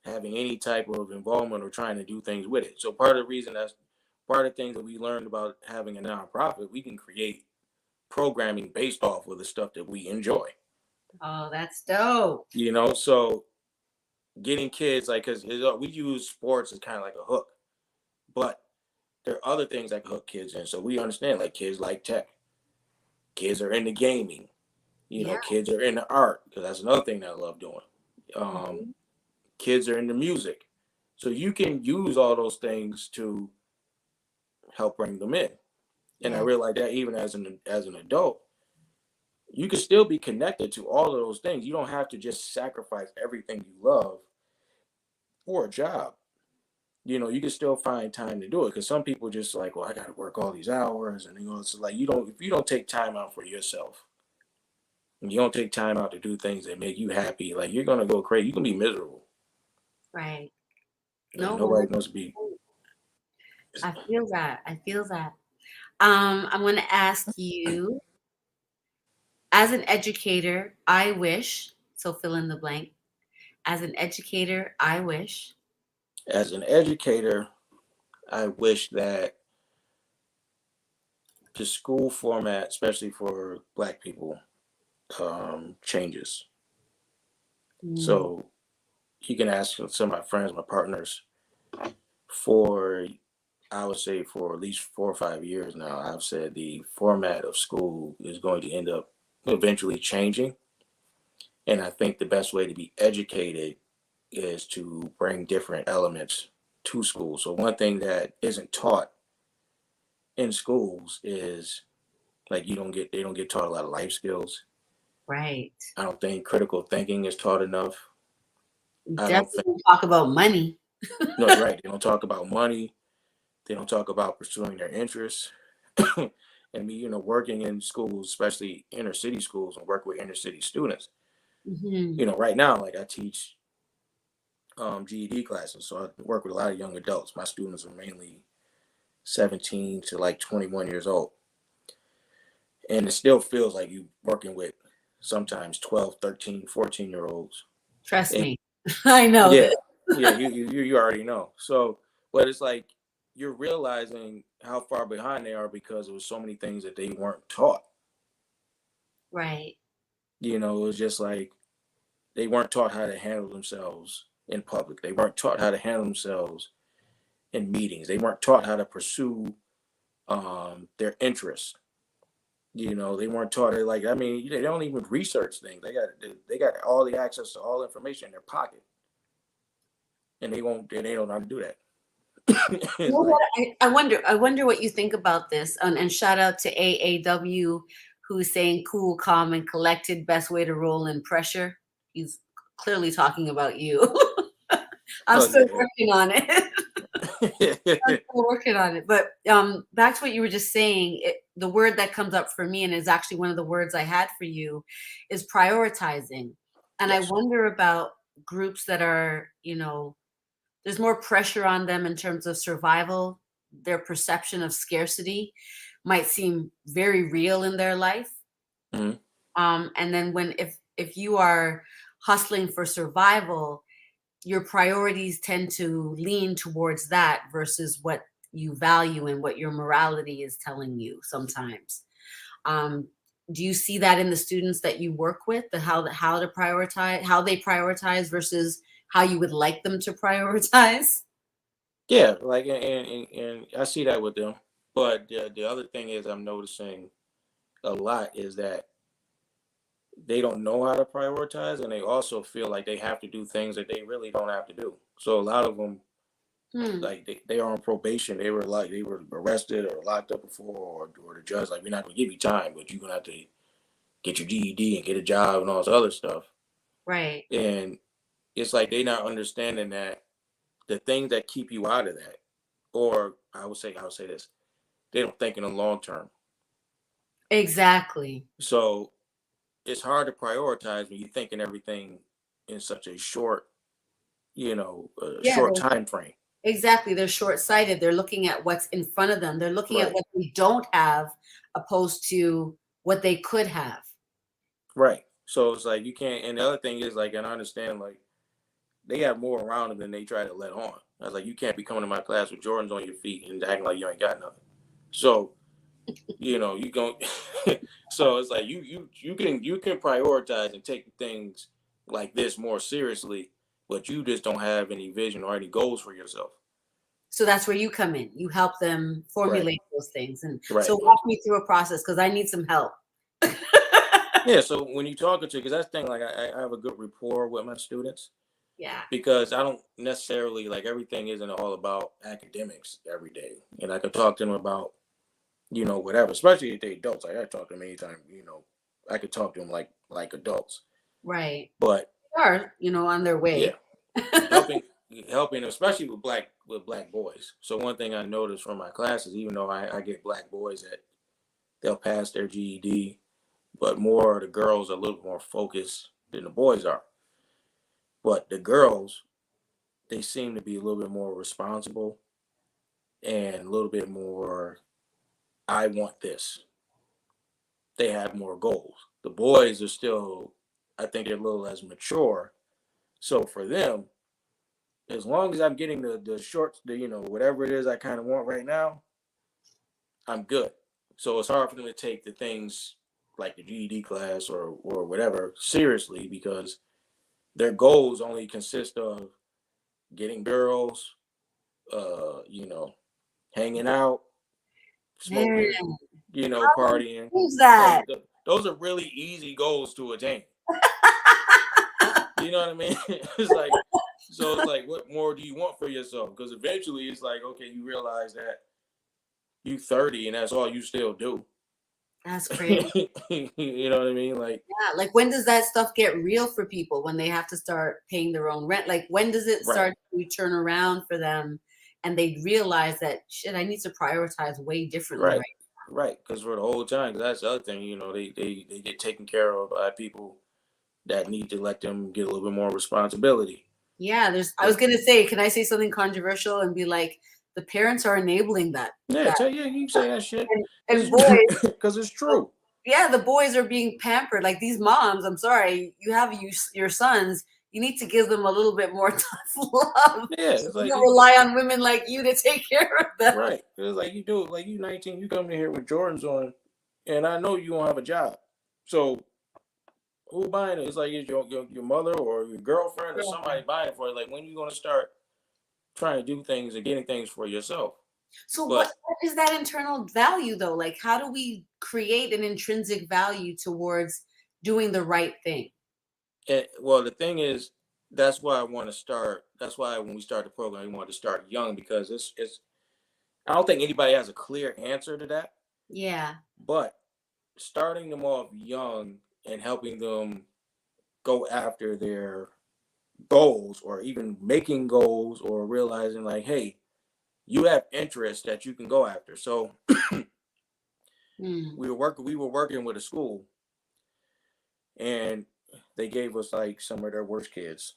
having any type of involvement or trying to do things with it. So part of the things that we learned about having a nonprofit, we can create programming based off of the stuff that we enjoy. Oh, that's dope. So getting kids, like, because we use sports as kind of like a hook, but there are other things that can hook kids in. So we understand, like, kids like tech, kids are into gaming, Yeah. kids are into art, because that's another thing that I love doing. Kids are into music. So you can use all those things to help bring them in. And I realized that even as an adult, you can still be connected to all of those things. You don't have to just sacrifice everything you love for a job. You can still find time to do it, because some people just like, well, I got to work all these hours, and it's like if you don't take time out for yourself, and you don't take time out to do things that make you happy, like, you're gonna go crazy. You can be miserable. Right. Like, No, nobody wants to be. I feel that. I'm going to ask you, as an educator, I wish, so fill in the blank. As an educator, I wish. As an educator, I wish that the school format, especially for Black people, changes. So you can ask some of my friends, my partners, I would say for at least 4 or 5 years now, I've said the format of school is going to end up eventually changing. And I think the best way to be educated is to bring different elements to school. So one thing that isn't taught in schools is, like, they don't get taught a lot of life skills. Right. I don't think critical thinking is taught enough. Definitely don't talk about money. No, right. They don't talk about money. They don't talk about pursuing their interests. And me, working in schools, especially inner city schools, and work with inner city students. Right now, like, I teach GED classes, so I work with a lot of young adults. My students are mainly 17 to like 21 years old. And it still feels like you working with sometimes 12, 13, 14-year-olds. Trust me. I know. Yeah. Yeah, you already know. So, but it's like you're realizing how far behind they are because there was so many things that they weren't taught. Right. It was just like they weren't taught how to handle themselves in public. They weren't taught how to handle themselves in meetings. They weren't taught how to pursue their interests. They weren't taught it. Like, I mean, they don't even research things. They got all the access to all information in their pocket, and they don't know how to do that. I wonder what you think about this. And shout out to AAW, who's saying cool, calm, and collected, best way to roll in pressure. He's clearly talking about you. I'm still working on it. I'm still working on it. But back to what you were just saying, the word that comes up for me, and is actually one of the words I had for you, is prioritizing. And yes. I wonder about groups that are, there's more pressure on them in terms of survival. Their perception of scarcity might seem very real in their life. Mm-hmm. And then if you are hustling for survival, your priorities tend to lean towards that versus what you value and what your morality is telling you sometimes. Do you see that in the students that you work with, how they prioritize versus how you would like them to prioritize? Yeah, like, and I see that with them. But the other thing is, I'm noticing a lot is that they don't know how to prioritize, and they also feel like they have to do things that they really don't have to do. So a lot of them, like, they are on probation. They were arrested or locked up before, or the judge, like, we're not gonna give you time, but you're gonna have to get your GED and get a job and all this other stuff. Right. And it's like they're not understanding that the things that keep you out of that, or I would say this, they don't think in the long term. Exactly. So it's hard to prioritize when you're thinking everything in such a short, short time frame. Exactly. They're short-sighted. They're looking at what's in front of them. They're looking at what they don't have opposed to what they could have. Right. So it's like you can't, and the other thing is, like, and I understand, like, they have more around them than they try to let on. I was like, you can't be coming to my class with Jordans on your feet and acting like you ain't got nothing. So You know, you go. So it's like you can prioritize and take things like this more seriously, but you just don't have any vision or any goals for yourself. So that's where you come in. You help them Right. formulate those things. And Right. so walk me through a process because I need some help. Yeah. So when you talking to, because that's the thing, like I have a good rapport with my students. Yeah. Because I don't necessarily like everything isn't all about academics every day, and I could talk to them about, you know, whatever, especially if they adults. Like I talk to them anytime, you know, I could talk to them like adults. Right. But Or, you know, on their yeah, way. helping, especially with black boys. So one thing I noticed from my classes, even though I get black boys that they'll pass their GED, but more the girls are a little more focused than the boys are. But the girls, they seem to be a little bit more responsible and a little bit more, I want this. They have more goals. The boys are still, I think they're a little less mature. So for them, as long as I'm getting the shorts, you know, whatever it is I kind of want right now, I'm good. So it's hard for them to take the things like the GED class or whatever seriously because their goals only consist of getting girls, you know, hanging out, Man, smoking, you know, partying. who's that? Like those are really easy goals to attain. You know what I mean? It's like, so it's like, what more do you want for yourself? Because eventually it's like, okay, you realize that you 30 and that's all you still do. That's crazy. You know what I mean? Like, Yeah, like when does that stuff get real for people when they have to start paying their own rent? Like when does it right, start to turn around for them and they realize that shit, I need to prioritize way differently, right, right? right. Because for the whole time, 'cause that's the other thing, you know, they get taken care of by people that need to let them get a little bit more responsibility. Yeah, I was gonna say, can I say something controversial and be like, the parents are enabling that Yeah, that yeah, you can say that shit. and Because boys, because it's true. yeah, the boys are being pampered. Like these moms, I'm sorry, you have your sons. You need to give them a little bit more tough love. Yeah, So it's you like don't rely on women like you to take care of them. right. It's like you do it. Like you 19, you come in here with Jordans on, and I know you don't have a job. So who buying it? It's like it's your mother or your girlfriend or somebody buying it for you. Like when you gonna start trying to do things and getting things for yourself? So But what is that internal value though? Like how do we create an intrinsic value towards doing the right thing? well, the thing is, that's why I want to start. That's why when we start the program, we want to start young because it's. I don't think anybody has a clear answer to that. Yeah. But starting them off young and helping them go after their goals or even making goals or realizing like, hey, you have interests that you can go after. So Mm. we were working with a school and they gave us like some of their worst kids.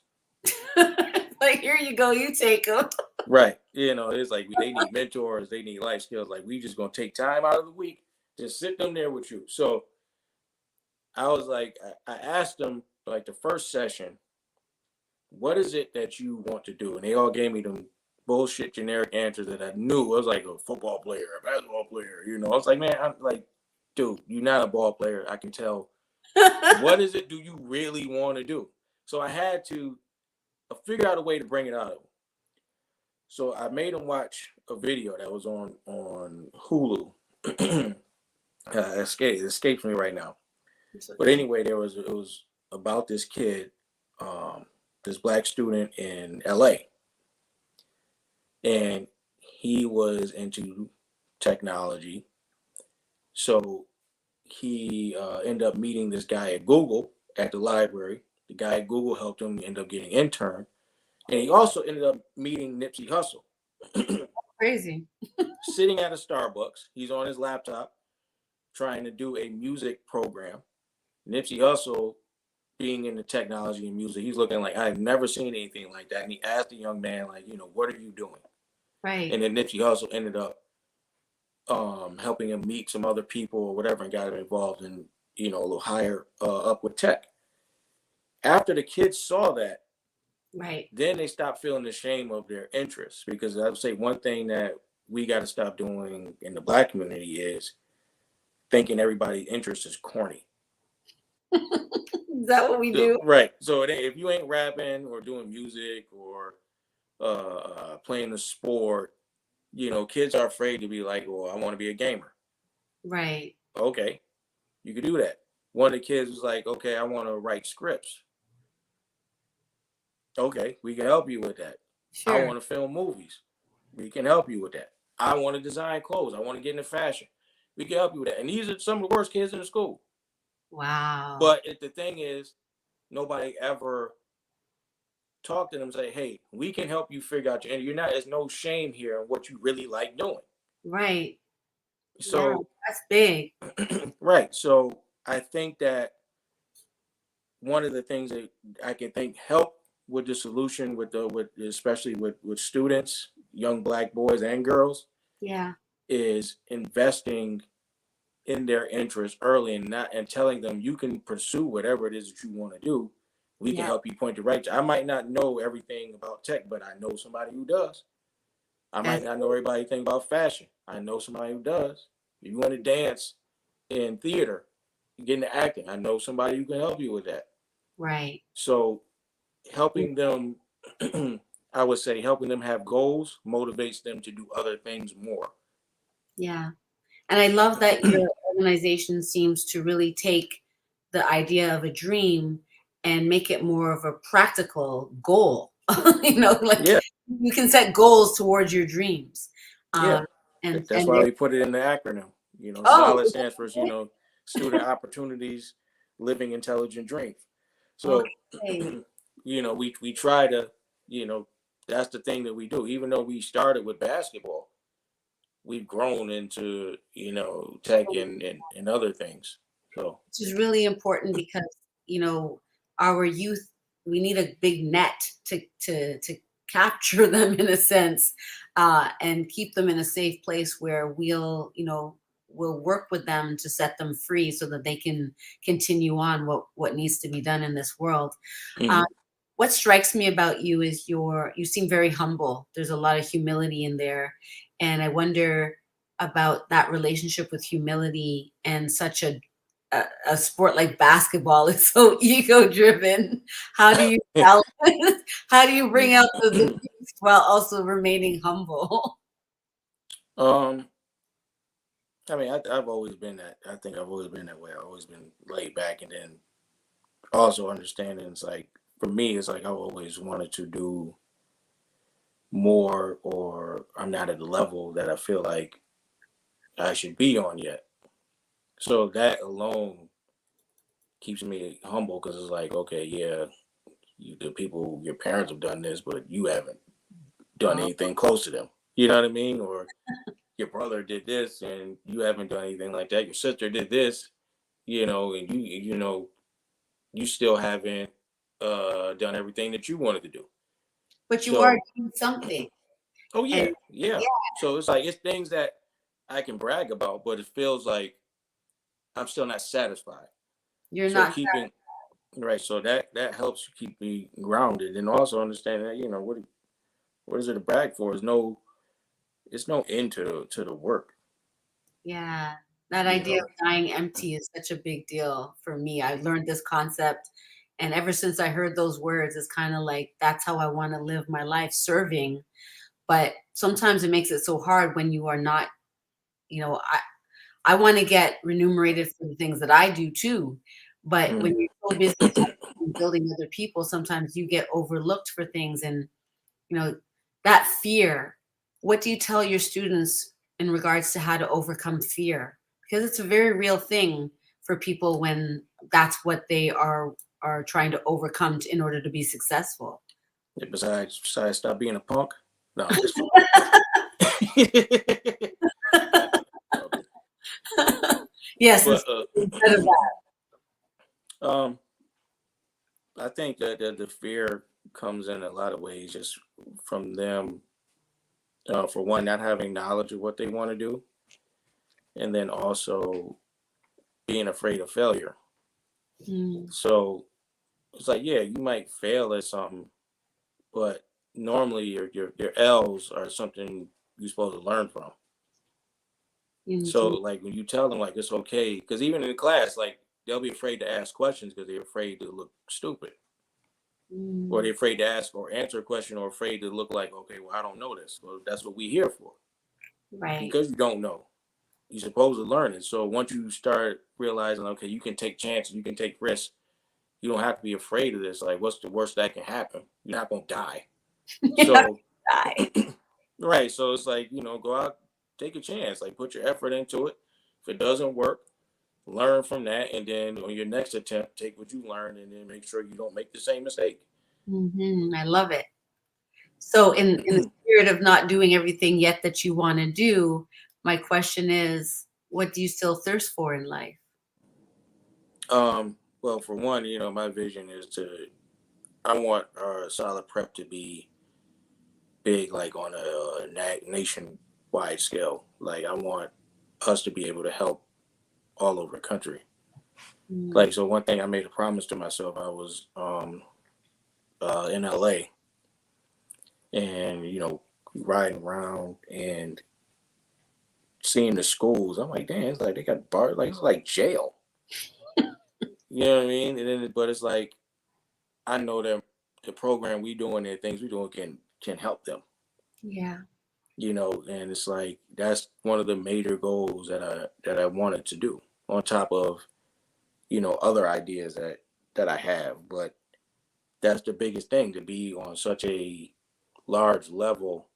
Like here you go, you take them. Right. You know, it's like they need mentors, they need life skills. Like we just gonna take time out of the week, just sit them there with you. So I was like, I asked them like the first session, what is it that you want to do? And they all gave me them bullshit generic answers that I knew. I was like a football player, a basketball player, you know. I was like, man, I'm like, dude, you're not a ball player. I can tell. What is it do you really want to do? So I had to figure out a way to bring it out of them. So I made them watch a video that was on Hulu. It escapes me right now. But anyway, it was about this kid, this black student in LA. And he was into technology. So he ended up meeting this guy at Google at the library. The guy at Google helped him end up getting intern. And he also ended up meeting Nipsey Hussle. Crazy. Sitting at a Starbucks, he's on his laptop trying to do a music program. Nipsey Hussle, being into technology and music, he's looking like, I've never seen anything like that. And he asked the young man, like, you know, what are you doing? Right. And then Nipsey Hussle ended up helping him meet some other people or whatever and got him involved in, you know, a little higher up with tech. After the kids saw that, Right. then they stopped feeling the shame of their interests. Because I would say one thing that we got to stop doing in the black community is thinking everybody's interest is corny. Is that what we do? Right. So if you ain't rapping or doing music or playing the sport, kids are afraid to be like, well, I want to be a gamer. Right. Okay, you can do that. One of the kids was like, okay, I want to write scripts. Okay, we can help you with that. Sure. I want to film movies. We can help you with that. I want to design clothes. I want to get into fashion. We can help you with that. And these are some of the worst kids in the school. Wow. But the thing is, nobody ever talked to them and say, hey, we can help you figure out there's no shame here in what you really like doing. Right. So yeah, that's big. Right. So I think that one of the things that I can think help with the solution especially with students, young Black boys and girls, Yeah. is investing in their interests early and telling them you can pursue whatever it is that you want to do. We can help you point the right. I might not know everything about tech, but I know somebody who does. I might not know everything about fashion. I know somebody who does. If you want to dance in theater, get into acting, I know somebody who can help you with that. Right. So helping them, I would say helping them have goals motivates them to do other things more. Yeah. And I love that your organization seems to really take the idea of a dream and make it more of a practical goal. Yeah. You can set goals towards your dreams. Yeah. And That's why we put it in the acronym. Oh, SOLID stands for, student opportunities, living intelligent dreams. So, okay. we try to, that's the thing that we do. Even though we started with basketball, we've grown into, tech and other things. So, Which is really important because, our youth, we need a big net to capture them in a sense, and keep them in a safe place where we'll work with them to set them free so that they can continue on what needs to be done in this world. mhm. What strikes me about you is you seem very humble. There's a lot of humility in there. And I wonder about that relationship with humility and such a sport like basketball is so ego driven. How do you balance, how do you bring out the beast while also remaining humble? um, I mean, I've always been that. I think I've always been that way. I've always been laid back, and then also understanding it's like for me, it's like I've always wanted to do more, or I'm not at the level that I feel like I should be on yet. So that alone keeps me humble because it's like, okay, yeah, the people, your parents have done this, but you haven't done Oh, anything close to them. You know what I mean? Or your brother did this and you haven't done anything like that. Your sister did this, and you still haven't done everything that you wanted to do. but you are So, doing something. oh And yeah. yeah, So it's like it's things that I can brag about, but it feels like I'm still not satisfied. you're So not. keeping right, so that helps keep me grounded, and also understanding that what is it to brag for? It's no end to the work. Yeah, that You idea know, of dying empty is such a big deal for me. I learned this concept, and ever since I heard those words, it's kind of like that's how I want to live my life, serving. But sometimes it makes it so hard when you are not, I want to get remunerated for the things that I do too. But when mm. you're so busy building other people, sometimes you get overlooked for things. And, you know, that fear, what do you tell your students in regards to how to overcome fear? Because it's a very real thing for people when that's what they are trying to overcome in order to be successful. Yeah, besides stop being a punk. No, I'm just joking. Yes, But instead of that. um, I think that the fear comes in a lot of ways, just from them. For one, not having knowledge of what they want to do, and then also being afraid of failure. Mm, So it's like, yeah, you might fail at something, but normally your L's are something you're supposed to learn from. So Indeed. like when you tell them like it's okay, because even in class, like they'll be afraid to ask questions because they're afraid to look stupid, or Mm, they're afraid to ask or answer a question, or afraid to look like, okay, well, I don't know this. Well, that's what we're here for, right. because you don't know. You're supposed to learn it. So once you start realizing, okay, you can take chances, you can take risks. You don't have to be afraid of this. Like, what's the worst that can happen? You're not gonna die. You have to So, die. right. So it's like, go out, take a chance. Like, put your effort into it. If it doesn't work, learn from that, and then on your next attempt, take what you learned, and then make sure you don't make the same mistake. I love it. So in the spirit of not doing everything yet that you want to do, my question is, what do you still thirst for in life? Well, for one, my vision is I want solid prep to be big, like on a nationwide scale. Like, I want us to be able to help all over the country. Mm, Like, so one thing I made a promise to myself, I was in LA, and riding around and seeing the schools. I'm like, damn, it's like they got bars, like it's like jail. You know what I mean? And then, but it's like I know that the program we doing and things we doing can help them. yeah. And it's like that's one of the major goals that I wanted to do. On top of other ideas that I have, but that's the biggest thing, to be on such a large level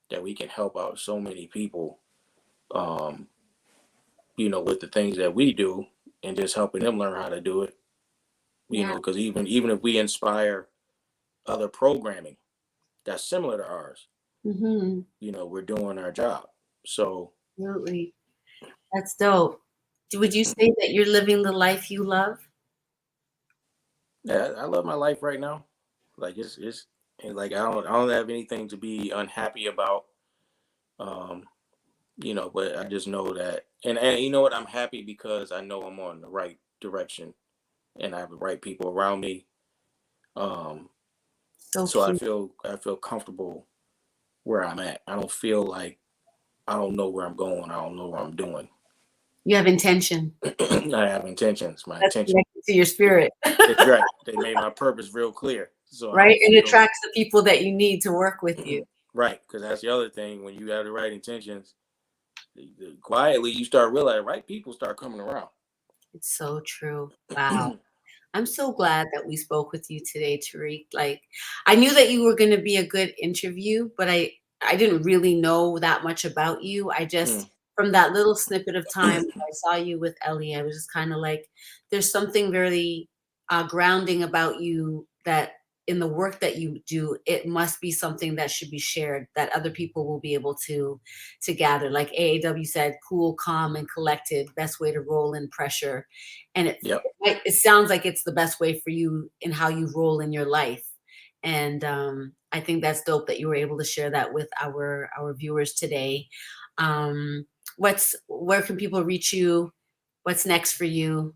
that we can help out so many people, um, with the things that we do, and just helping them learn how to do it. Yeah. Because even if we inspire other programming that's similar to ours, Mm-hmm. we're doing our job. So Absolutely. That's dope. Would you say that you're living the life you love? yeah, I love my life right now. Like it's and like I don't have anything to be unhappy about. Um, but I just know that, and you know what, I'm happy because I know I'm on the right direction, and I have the right people around me. Um, So so I cute. feel comfortable where I'm at. I don't feel like I don't know where I'm going. I don't know what I'm doing. You have intention. I have intentions. My That's intention connected to your spirit, is right. They made my purpose real clear, so I right? don't And feel attracts the people that you need to work with you. right, because that's the other thing. When you have the right intentions, quietly you start realizing right people start coming around. It's so true. Wow. I'm so glad that we spoke with you today, Tariq. Like, I knew that you were going to be a good interview, but I didn't really know that much about you. I Mm, just, from that little snippet of time I saw you with Ellie, I was just kind of like, there's something very grounding about you, that in the work that you do, it must be something that should be shared, that other people will be able to gather. Like AAW said, cool, calm, and collected, best way to roll in pressure. And yep. it sounds like it's the best way for you in how you roll in your life. And I think that's dope that you were able to share that with our viewers today. Where can people reach you? What's next for you?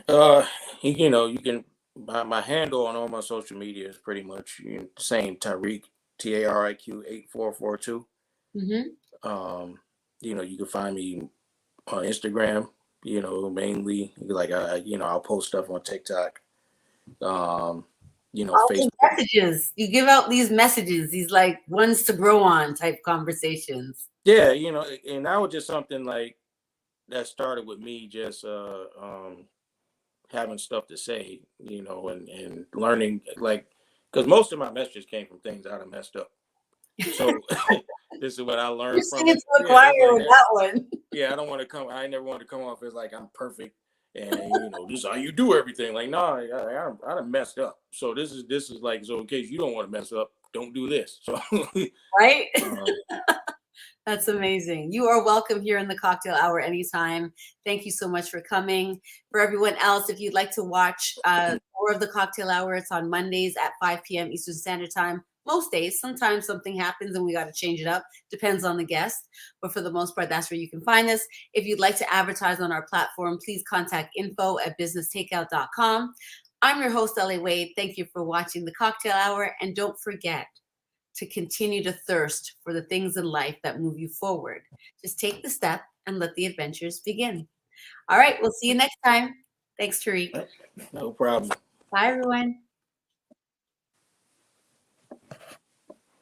Uh, you can my handle on all my social media is pretty much the same, Tariq, Tariq 8442. Hmm. You can find me on Instagram. Mainly like I'll post stuff on TikTok. Um, All these Facebook. messages. You give out these messages, these like ones to grow on type conversations. Yeah, and that was just something like that started with me just having stuff to say, and learning, like, because most of my messages came from things I'd have messed up. So this is what I You're learned from singing it. to a Yeah, choir it's like with that. that one. Yeah, I never want to come off as like I'm perfect and this is how you do everything. Like, no, I done messed up. So this is like, so in case you don't want to mess up, don't do this. So Right? um, That's amazing. You are welcome here in the Cocktail Hour anytime. Thank you so much for coming. For everyone else, if you'd like to watch more of the Cocktail Hour, it's on Mondays at 5 p.m. Eastern Standard Time. Most days, sometimes something happens and we got to change it up. Depends on the guest. But for the most part, that's where you can find us. If you'd like to advertise on our platform, please contact info@businesstakeout.com. I'm your host, LA Wade. Thank you for watching the Cocktail Hour. And don't forget to continue to thirst for the things in life that move you forward. Just take the step and let the adventures begin. All right, we'll see you next time. Thanks, Tariq. No problem. Bye, everyone.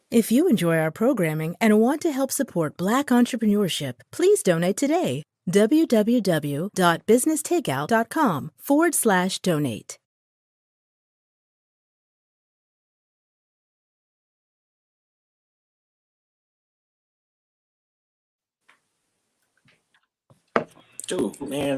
If you enjoy our programming and want to help support Black entrepreneurship, please donate today. www.businesstakeout.com/donate. Dude, man.